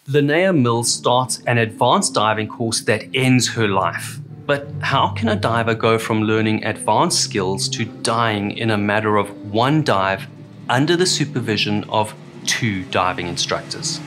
Linnea Mills starts an advanced diving course that ends her life. But how can a diver go from learning advanced skills to dying in a matter of one dive under the supervision of 2 diving instructors?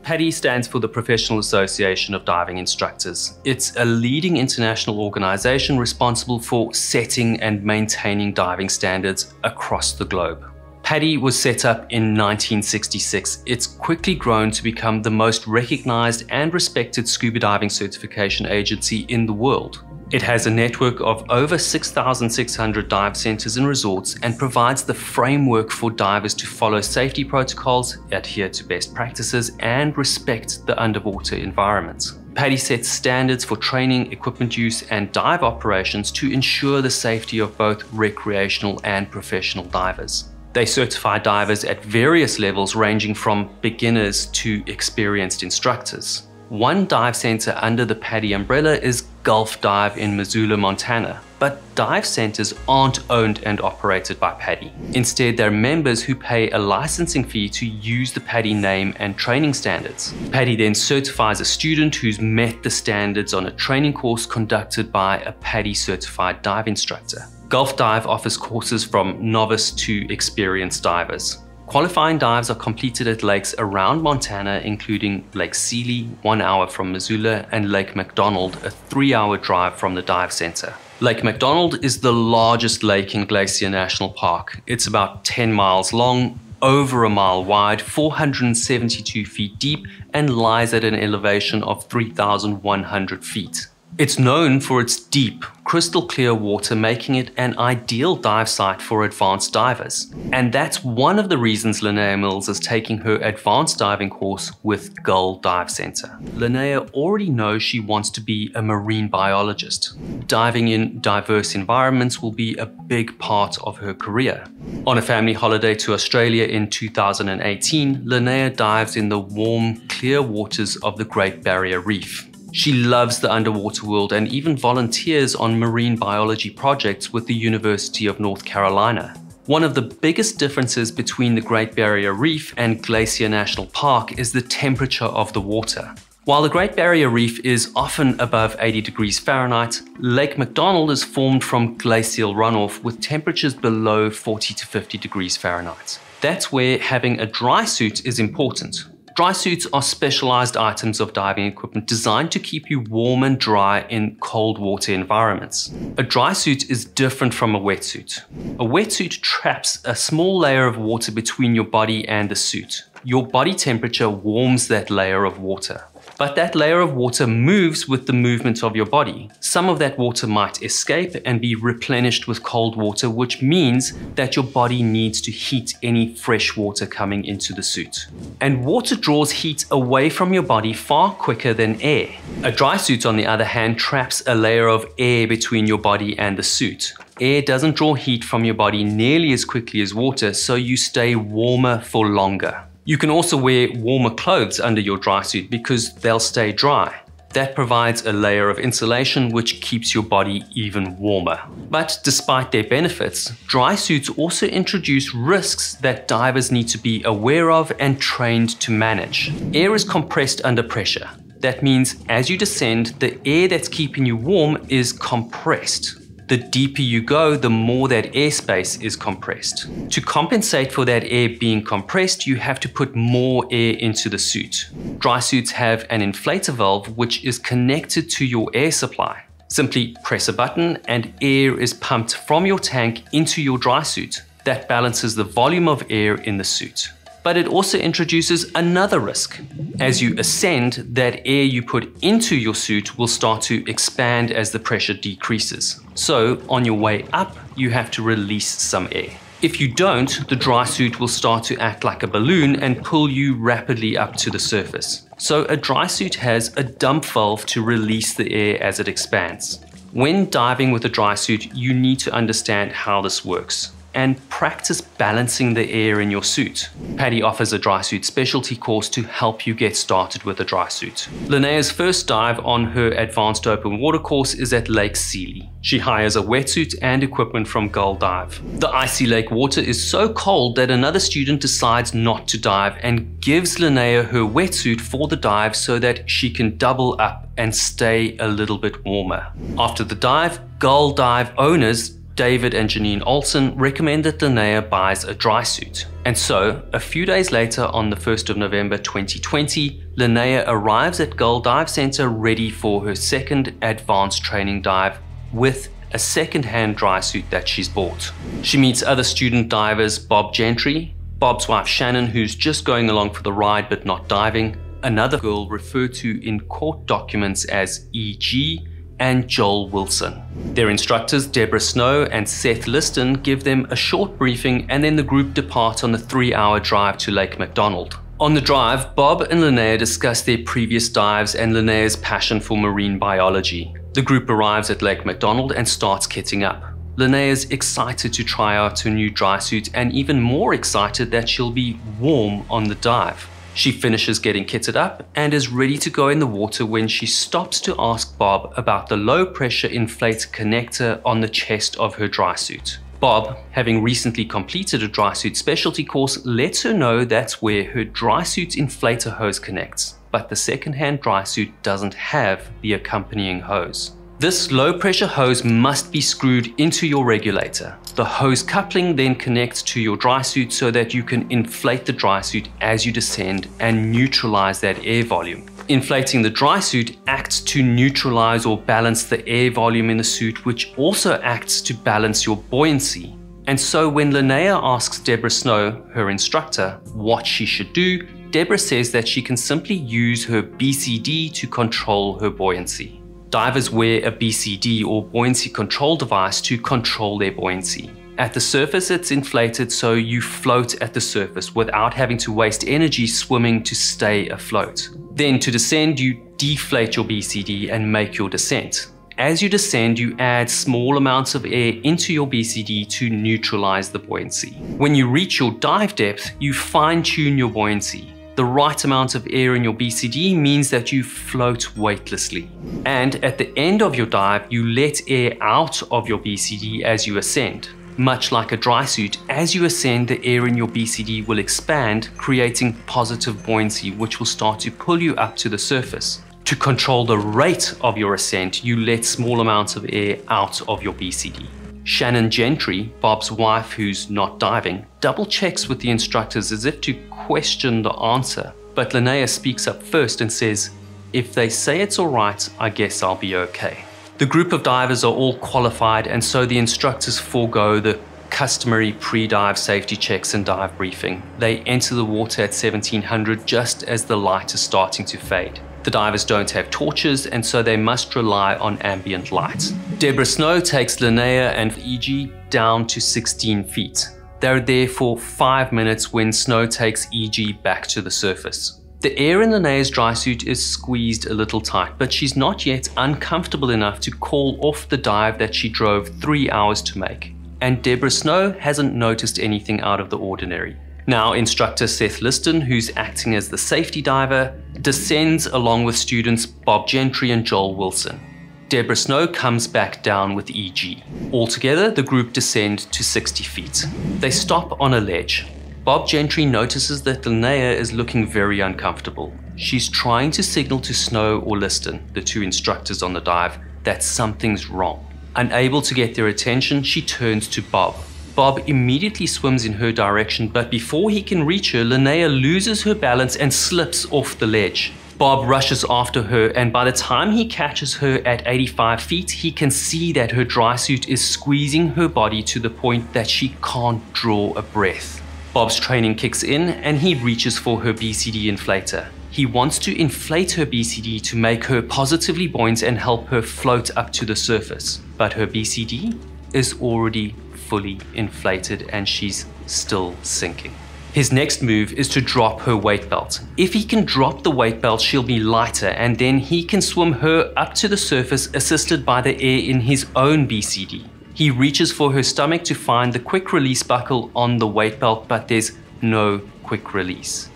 PADI stands for the Professional Association of Diving Instructors. It's a leading international organization responsible for setting and maintaining diving standards across the globe. PADI was set up in 1966. It's quickly grown to become the most recognized and respected scuba diving certification agency in the world. It has a network of over 6,600 dive centers and resorts and provides the framework for divers to follow safety protocols, adhere to best practices, and respect the underwater environment. PADI sets standards for training, equipment use, and dive operations to ensure the safety of both recreational and professional divers. They certify divers at various levels ranging from beginners to experienced instructors. One dive center under the PADI umbrella is Gulf Dive in Missoula, Montana. But dive centers aren't owned and operated by PADI. Instead, they're members who pay a licensing fee to use the PADI name and training standards. PADI then certifies a student who's met the standards on a training course conducted by a PADI certified dive instructor. Gulf Dive offers courses from novice to experienced divers. Qualifying dives are completed at lakes around Montana, including Lake Seeley, 1 hour from Missoula, and Lake McDonald, a 3-hour drive from the dive center. Lake McDonald is the largest lake in Glacier National Park. It's about 10 miles long, over a mile wide, 472 feet deep, and lies at an elevation of 3,100 feet. It's known for its deep, crystal clear water, making it an ideal dive site for advanced divers. And that's one of the reasons Linnea Mills is taking her advanced diving course with Gull Dive Center. Linnea already knows she wants to be a marine biologist. Diving in diverse environments will be a big part of her career. On a family holiday to Australia in 2018, Linnea dives in the warm, clear waters of the Great Barrier Reef. She loves the underwater world and even volunteers on marine biology projects with the University of North Carolina. One of the biggest differences between the Great Barrier Reef and Glacier National Park is the temperature of the water. While the Great Barrier Reef is often above 80 degrees Fahrenheit, Lake McDonald is formed from glacial runoff with temperatures below 40 to 50 degrees Fahrenheit. That's where having a dry suit is important. Dry suits are specialized items of diving equipment designed to keep you warm and dry in cold water environments. A dry suit is different from a wetsuit. A wetsuit traps a small layer of water between your body and the suit. Your body temperature warms that layer of water. But that layer of water moves with the movement of your body. Some of that water might escape and be replenished with cold water, which means that your body needs to heat any fresh water coming into the suit. And water draws heat away from your body far quicker than air. A dry suit, on the other hand, traps a layer of air between your body and the suit. Air doesn't draw heat from your body nearly as quickly as water, so you stay warmer for longer. You can also wear warmer clothes under your dry suit because they'll stay dry. That provides a layer of insulation which keeps your body even warmer. But despite their benefits, dry suits also introduce risks that divers need to be aware of and trained to manage. Air is compressed under pressure. That means as you descend, the air that's keeping you warm is compressed. The deeper you go, the more that airspace is compressed. To compensate for that air being compressed, you have to put more air into the suit. Dry suits have an inflator valve which is connected to your air supply. Simply press a button and air is pumped from your tank into your dry suit. That balances the volume of air in the suit. But it also introduces another risk. As you ascend, that air you put into your suit will start to expand as the pressure decreases. So on your way up, you have to release some air. If you don't, the dry suit will start to act like a balloon and pull you rapidly up to the surface. So a dry suit has a dump valve to release the air as it expands. When diving with a dry suit, you need to understand how this works. and practice balancing the air in your suit. Paddy offers a dry suit specialty course to help you get started with a dry suit. Linnea's first dive on her advanced open water course is at Lake Sealy. She hires a wetsuit and equipment from Gull Dive. The icy lake water is so cold that another student decides not to dive and gives Linnea her wetsuit for the dive so that she can double up and stay a little bit warmer. After the dive, Gull Dive owners David and Janine Olsen recommend that Linnea buys a dry suit. And so, a few days later on the 1st of November 2020, Linnea arrives at Gull Dive Center ready for her second advanced training dive with a second-hand dry suit that she's bought. She meets other student divers Bob Gentry, Bob's wife Shannon, who's just going along for the ride but not diving, another girl referred to in court documents as E.G., and Joel Wilson. Their instructors, Deborah Snow and Seth Liston, give them a short briefing, and then the group depart on a 3-hour drive to Lake McDonald. On the drive, Bob and Linnea discuss their previous dives and Linnea's passion for marine biology. The group arrives at Lake McDonald and starts kitting up. Linnea is excited to try out her new dry suit and even more excited that she'll be warm on the dive. She finishes getting kitted up and is ready to go in the water when she stops to ask Bob about the low-pressure inflator connector on the chest of her dry suit. Bob, having recently completed a dry suit specialty course, lets her know that's where her dry suit's inflator hose connects, but the second-hand dry suit doesn't have the accompanying hose. This low-pressure hose must be screwed into your regulator. The hose coupling then connects to your dry suit so that you can inflate the dry suit as you descend and neutralize that air volume. Inflating the dry suit acts to neutralize or balance the air volume in the suit, which also acts to balance your buoyancy. And so when Linnea asks Deborah Snow, her instructor, what she should do, Deborah says that she can simply use her BCD to control her buoyancy. Divers wear a BCD or buoyancy control device to control their buoyancy. At the surface, it's inflated so you float at the surface without having to waste energy swimming to stay afloat. Then to descend, you deflate your BCD and make your descent. As you descend, you add small amounts of air into your BCD to neutralize the buoyancy. When you reach your dive depth, you fine-tune your buoyancy. The right amount of air in your BCD means that you float weightlessly. And at the end of your dive, you let air out of your BCD as you ascend. Much like a dry suit, as you ascend, the air in your BCD will expand, creating positive buoyancy, which will start to pull you up to the surface. To control the rate of your ascent, you let small amounts of air out of your BCD. Shannon Gentry, Bob's wife who's not diving, double checks with the instructors as if to question the answer. But Linnea speaks up first and says, "If they say it's all right, I guess I'll be okay." The group of divers are all qualified, and so the instructors forego the customary pre-dive safety checks and dive briefing. They enter the water at 1700 just as the light is starting to fade. The divers don't have torches, and so they must rely on ambient light. Deborah Snow takes Linnea and E.G. down to 16 feet. They're there for 5 minutes when Snow takes E.G. back to the surface. The air in Linnea's dry suit is squeezed a little tight, but she's not yet uncomfortable enough to call off the dive that she drove 3 hours to make. And Deborah Snow hasn't noticed anything out of the ordinary. Now, instructor Seth Liston, who's acting as the safety diver, descends along with students Bob Gentry and Joel Wilson. Deborah Snow comes back down with E.G. Altogether, the group descend to 60 feet. They stop on a ledge. Bob Gentry notices that Linnea is looking very uncomfortable. She's trying to signal to Snow or Liston, the two instructors on the dive, that something's wrong. Unable to get their attention, she turns to Bob. Bob immediately swims in her direction, but before he can reach her, Linnea loses her balance and slips off the ledge. Bob rushes after her, and by the time he catches her at 85 feet, he can see that her dry suit is squeezing her body to the point that she can't draw a breath. Bob's training kicks in, and he reaches for her BCD inflator. He wants to inflate her BCD to make her positively buoyant and help her float up to the surface. But her BCD is already fully inflated and she's still sinking. His next move is to drop her weight belt. If he can drop the weight belt, she'll be lighter, and then he can swim her up to the surface assisted by the air in his own BCD. He reaches for her stomach to find the quick release buckle on the weight belt, but there's no quick release.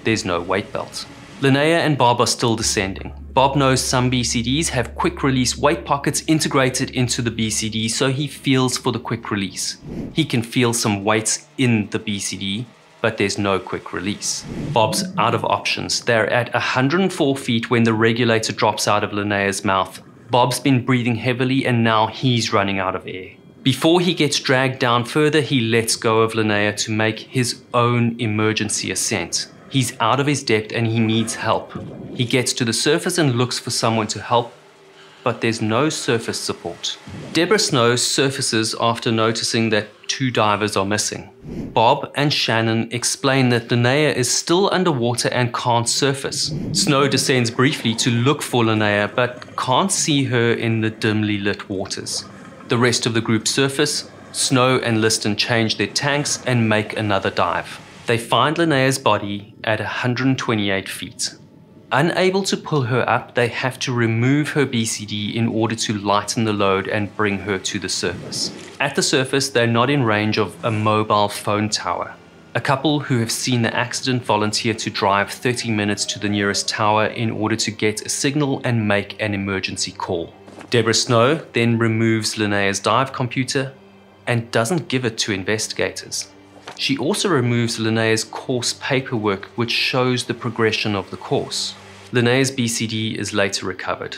There's no weight belt. Linnea and Bob are still descending. Bob knows some BCDs have quick release weight pockets integrated into the BCD, so he feels for the quick release. He can feel some weights in the BCD, but there's no quick release. Bob's out of options. They're at 104 feet when the regulator drops out of Linnea's mouth. Bob's been breathing heavily and now he's running out of air. Before he gets dragged down further, he lets go of Linnea to make his own emergency ascent. He's out of his depth and he needs help. He gets to the surface and looks for someone to help, but there's no surface support. Deborah Snow surfaces after noticing that 2 divers are missing. Bob and Shannon explain that Linnea is still underwater and can't surface. Snow descends briefly to look for Linnea, but can't see her in the dimly lit waters. The rest of the group surface. Snow and Liston change their tanks and make another dive. They find Linnea's body at 128 feet. Unable to pull her up, they have to remove her BCD in order to lighten the load and bring her to the surface. At the surface, they're not in range of a mobile phone tower. A couple who have seen the accident volunteer to drive 30 minutes to the nearest tower in order to get a signal and make an emergency call. Deborah Snow then removes Linnea's dive computer and doesn't give it to investigators. She also removes Linnea's course paperwork, which shows the progression of the course. Linnea's BCD is later recovered.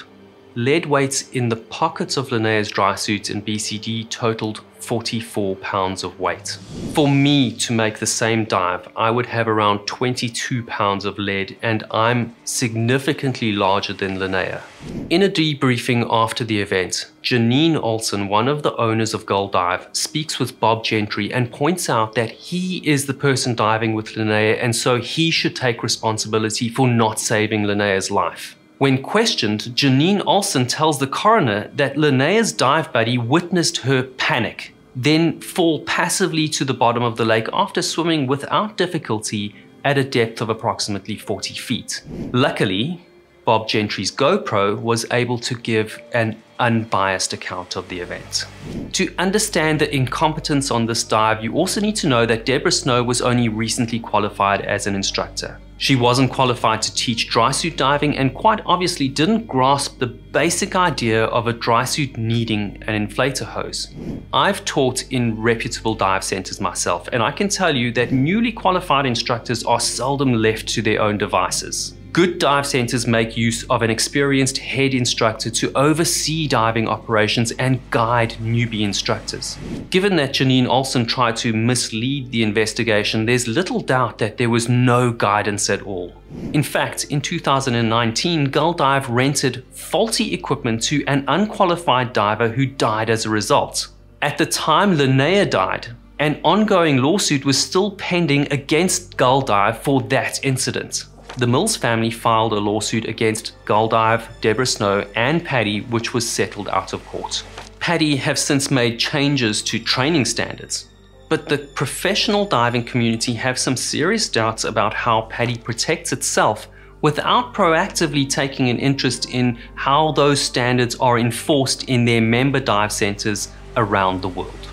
Lead weights in the pockets of Linnea's dry suit and BCD totaled 44 pounds of weight. For me to make the same dive, I would have around 22 pounds of lead, and I'm significantly larger than Linnea. In a debriefing after the event, Janine Olsen, one of the owners of Gull Dive, speaks with Bob Gentry and points out that he is the person diving with Linnea, and so he should take responsibility for not saving Linnea's life. When questioned, Janine Olsen tells the coroner that Linnea's dive buddy witnessed her panic, then fall passively to the bottom of the lake after swimming without difficulty at a depth of approximately 40 feet. Luckily, Bob Gentry's GoPro was able to give an unbiased account of the event. To understand the incompetence on this dive, you also need to know that Deborah Snow was only recently qualified as an instructor. She wasn't qualified to teach dry suit diving and quite obviously didn't grasp the basic idea of a dry suit needing an inflator hose. I've taught in reputable dive centers myself, and I can tell you that newly qualified instructors are seldom left to their own devices. Good dive centers make use of an experienced head instructor to oversee diving operations and guide newbie instructors. Given that Janine Olsen tried to mislead the investigation, there's little doubt that there was no guidance at all. In fact, in 2019, Gull Dive rented faulty equipment to an unqualified diver who died as a result. At the time Linnea died, an ongoing lawsuit was still pending against Gull Dive for that incident. The Mills family filed a lawsuit against Gull Dive, Deborah Snow, and Paddy, which was settled out of court. Paddy have since made changes to training standards, but the professional diving community have some serious doubts about how Paddy protects itself without proactively taking an interest in how those standards are enforced in their member dive centers around the world.